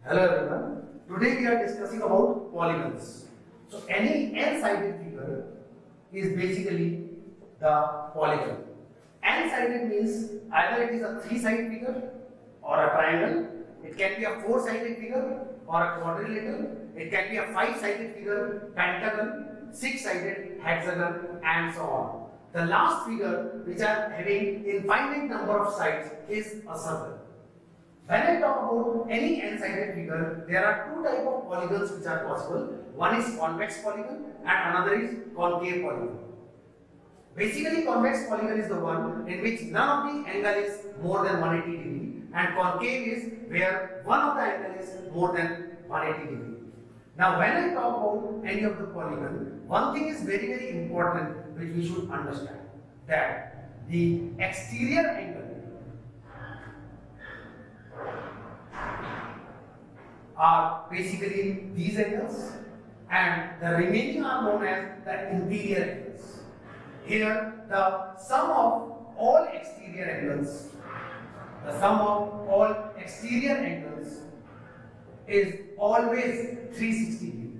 Hello everyone. Today we are discussing about polygons. So any n-sided figure is basically the polygon. N-sided means either it is a three-sided figure or a triangle. It can be a four-sided figure or a quadrilateral. It can be a five-sided figure, pentagon, six-sided hexagon, and so on. The last figure, which are having infinite number of sides, is a circle. When I talk about any n-sided figure, there are two types of polygons which are possible. One is convex polygon and another is concave polygon. Basically, convex polygon is the one in which none of the angle is more than 180 degree, and concave is where one of the angle is more than 180 degree. Now, when I talk about any of the polygon, one thing is very important which we should understand, that the exterior angle are basically these angles, and the remaining are known as the interior angles. Here, the sum of all exterior angles, is always 360 degree.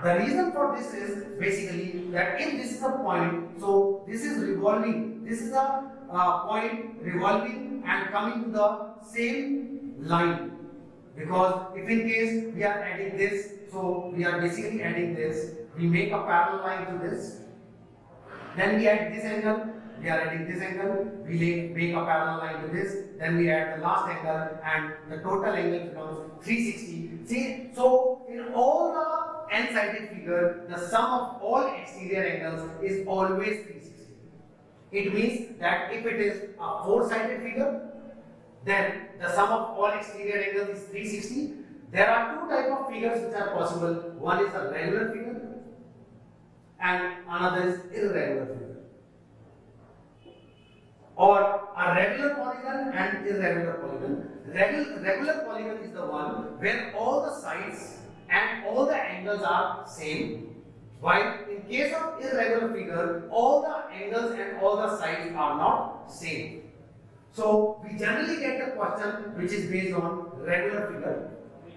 The reason for this is basically that if this is a point, so this is revolving, this is a point revolving and coming to the same line. Because if in case we are adding this, so we are basically adding this, we make a parallel line to this, then we add this angle, we are adding this angle, we make a parallel line to this, then we add the last angle, and the total angle becomes 360. See, so in all the n-sided figure, the sum of all exterior angles is always 360. It means that if it is a four-sided figure, then the sum of all exterior angles is 360. There are two types of figures which are possible. One is a regular figure and another is irregular figure. Or a regular polygon and irregular polygon. Regular polygon is the one where all the sides and all the angles are same. While in case of irregular figure, all the angles and all the sides are not same. So we generally get a question which is based on regular figure.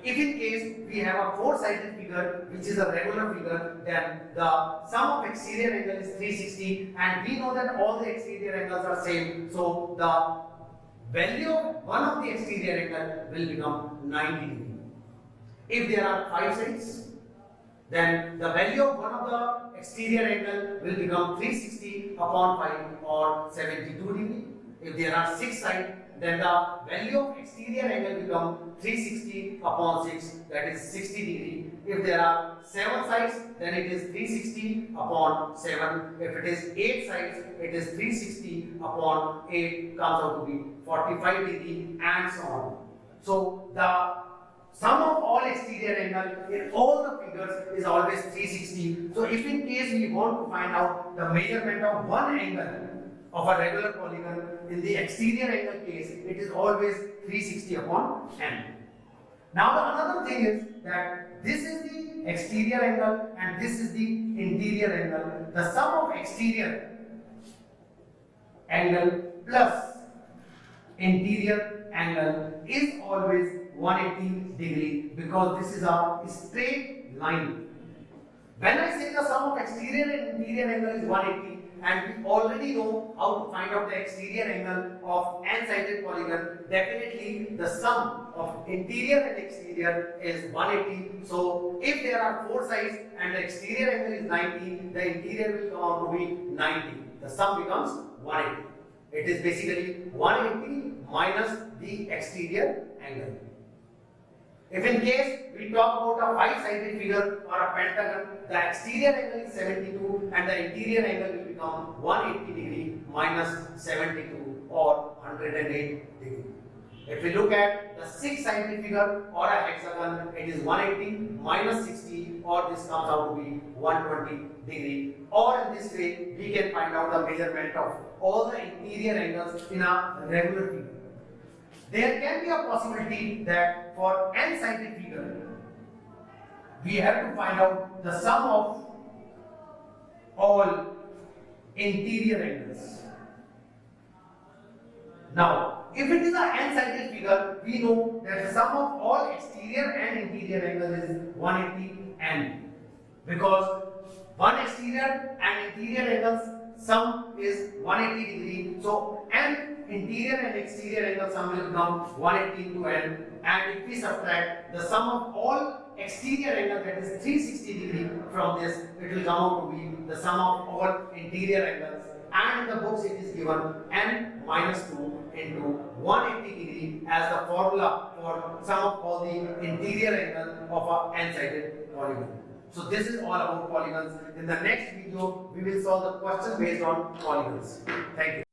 If in case we have a four-sided figure which is a regular figure, then the sum of exterior angle is 360, and we know that all the exterior angles are same. So the value of one of the exterior angle will become 90 degree. If there are five sides, then the value of one of the exterior angle will become 360 upon 5 or 72 degree. If there are six sides, then the value of exterior angle becomes 360 upon 6, that is 60 degree. If there are seven sides, then it is 360 upon 7. If it is 8 sides, it is 360 upon 8, comes out to be 45 degree, and so on. So the sum of all exterior angle in all the figures is always 360. So if in case we want to find out the measurement of one angle of a regular polygon, in the exterior angle case, it is always 360 upon n. Now another thing is that this is the exterior angle and this is the interior angle. The sum of exterior angle plus interior angle is always 180 degree, because this is a straight line. When I say the sum of exterior and interior angle is 180, and we already know how to find out the exterior angle of n-sided polygon, definitely the sum of interior and exterior is 180. So if there are four sides and the exterior angle is 90, the interior will come out to be 90. The sum becomes 180. It is basically 180 minus the exterior angle. If in case we talk about a five-sided figure or a pentagon, the exterior angle is 72 and the interior angle will become 180 degree minus 72 or 108 degree. If we look at the six-sided figure or a hexagon, it is 180 minus 60, or this comes out to be 120 degree. Or in this way, we can find out the measurement of all the interior angles in a regular figure. There can be a possibility that for n-sided figure, we have to find out the sum of all interior angles. Now, if it is a n-sided figure, we know that the sum of all exterior and interior angles is 180 n, because one exterior and interior angles sum is 180 degree. So n interior and exterior angle sum will become 180 into n, and if we subtract the sum of all exterior angle, that is 360 degree, from this, it will come out to be the sum of all interior angles. And in the books it is given n minus 2 into 180 degree as the formula for sum of all the interior angle of a n-sided polygon. So this is all about polygons. In the next video, we will solve the question based on polygons. Thank you.